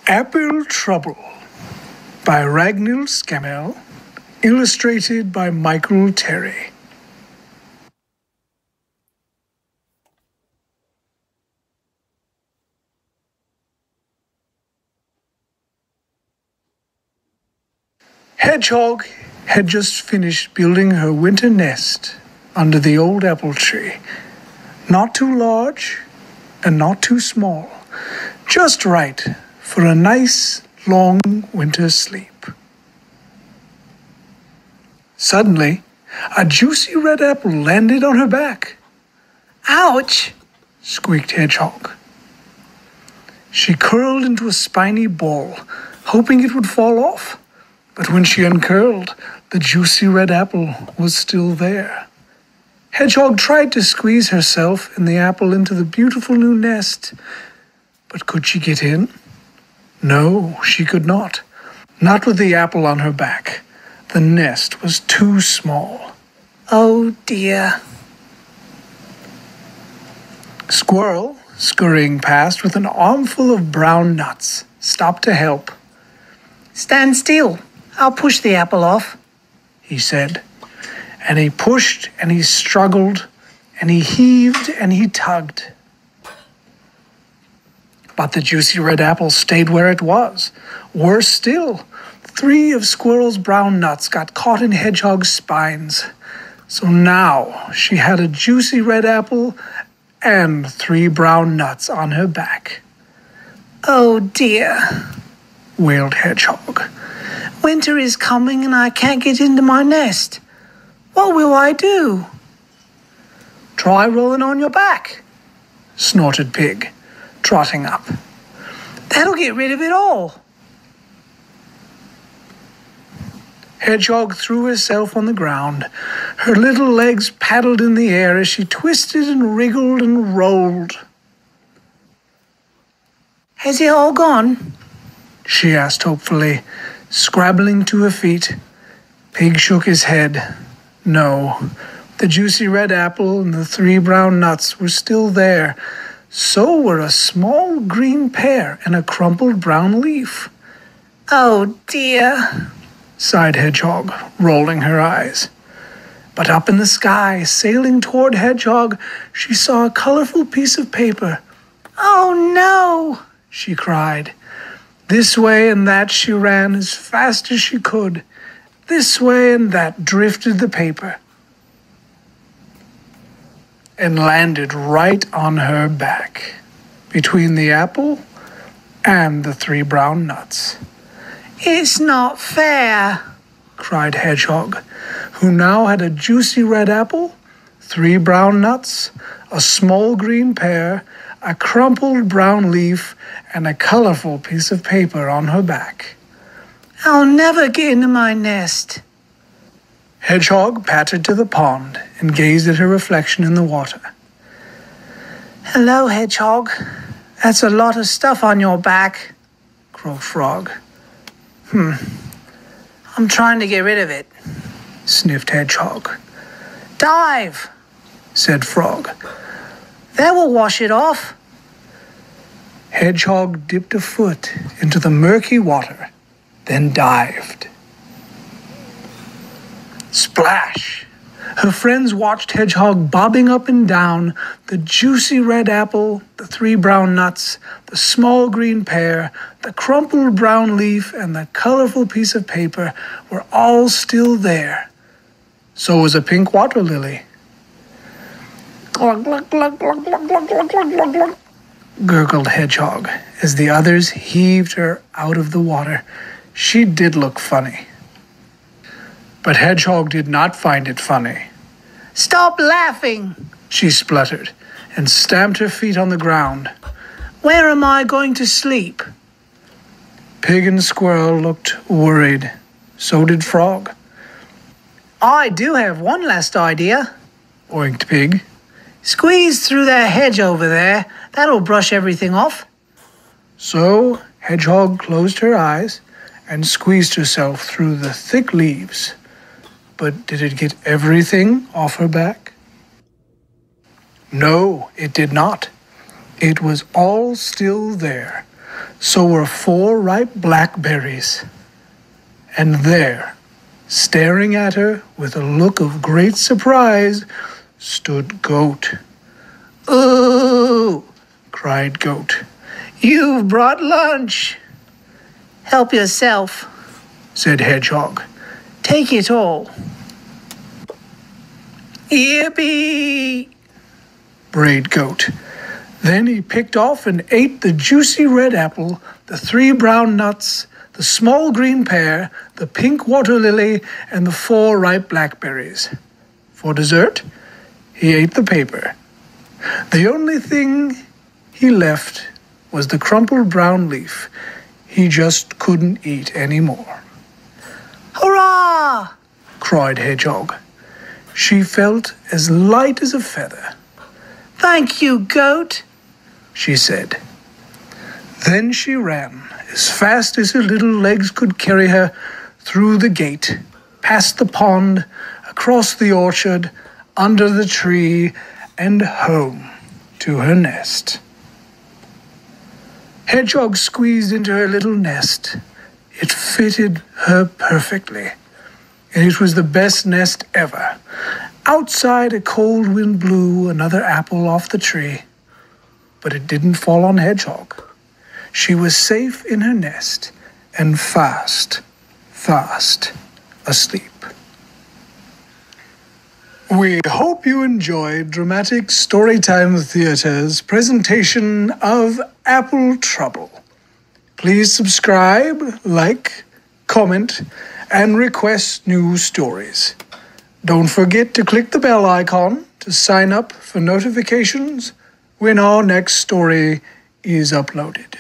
Apple Trouble by Ragnhild Skammel, illustrated by Michael Terry. Hedgehog had just finished building her winter nest under the old apple tree. Not too large and not too small, just right for a nice, long winter sleep. Suddenly, a juicy red apple landed on her back. "Ouch!" squeaked Hedgehog. She curled into a spiny ball, hoping it would fall off. But when she uncurled, the juicy red apple was still there. Hedgehog tried to squeeze herself and the apple into the beautiful new nest. But could she get in? No, she could not. Not with the apple on her back. The nest was too small. Oh dear. Squirrel, scurrying past with an armful of brown nuts, stopped to help. "Stand still. I'll push the apple off," he said. And he pushed and he struggled and he heaved and he tugged. But the juicy red apple stayed where it was. Worse still, 3 of Squirrel's brown nuts got caught in Hedgehog's spines. So now she had a juicy red apple and 3 brown nuts on her back. "Oh dear," wailed Hedgehog. "Winter is coming and I can't get into my nest. What will I do?" "Try rolling on your back," snorted Pig, trotting up. "That'll get rid of it all." Hedgehog threw herself on the ground. Her little legs paddled in the air as she twisted and wriggled and rolled. "Has it all gone?" she asked hopefully, scrabbling to her feet. Pig shook his head. No, the juicy red apple and the 3 brown nuts were still there. So were a small green pear and a crumpled brown leaf. "Oh dear," sighed Hedgehog, rolling her eyes. But up in the sky, sailing toward Hedgehog, she saw a colorful piece of paper. "Oh no," she cried. This way and that she ran as fast as she could. This way and that drifted the paper and landed right on her back, between the apple and the 3 brown nuts. "It's not fair," cried Hedgehog, who now had a juicy red apple, 3 brown nuts, a small green pear, a crumpled brown leaf, and a colorful piece of paper on her back. "I'll never get into my nest." Hedgehog pattered to the pond and gazed at her reflection in the water. "Hello, Hedgehog. That's a lot of stuff on your back," croaked Frog. "I'm trying to get rid of it," sniffed Hedgehog. "Dive," said Frog. "That will wash it off." Hedgehog dipped a foot into the murky water, then dived. Splash! Her friends watched Hedgehog bobbing up and down. The juicy red apple, the 3 brown nuts, the small green pear, the crumpled brown leaf, and the colorful piece of paper were all still there. So was a pink water lily. "Glug, glug, glug, glug, glug, glug, glug, glug, glug, glug," gurgled Hedgehog as the others heaved her out of the water. She did look funny. But Hedgehog did not find it funny. "Stop laughing," she spluttered, and stamped her feet on the ground. "Where am I going to sleep?" Pig and Squirrel looked worried. So did Frog. "I do have one last idea," oinked Pig. "Squeeze through that hedge over there. That'll brush everything off." So Hedgehog closed her eyes and squeezed herself through the thick leaves. But did it get everything off her back? No, it did not. It was all still there. So were 4 ripe blackberries. And there, staring at her with a look of great surprise, stood Goat. "Oh!" cried Goat. "You've brought lunch." "Help yourself," said Hedgehog. "Take it all." "Yippee!" brayed Goat. Then he picked off and ate the juicy red apple, the 3 brown nuts, the small green pear, the pink water lily, and the 4 ripe blackberries. For dessert, he ate the paper. The only thing he left was the crumpled brown leaf. He just couldn't eat any more. "Hurrah!" cried Hedgehog. She felt as light as a feather. "Thank you, Goat," she said. Then she ran as fast as her little legs could carry her through the gate, past the pond, across the orchard, under the tree, and home to her nest. Hedgehog squeezed into her little nest. It fitted her perfectly, and it was the best nest ever. Outside, a cold wind blew another apple off the tree, but it didn't fall on Hedgehog. She was safe in her nest and fast asleep. We hope you enjoyed Dramatic Storytime Theatre's presentation of Apple Trouble. Please subscribe, like, comment, and request new stories. Don't forget to click the bell icon to sign up for notifications when our next story is uploaded.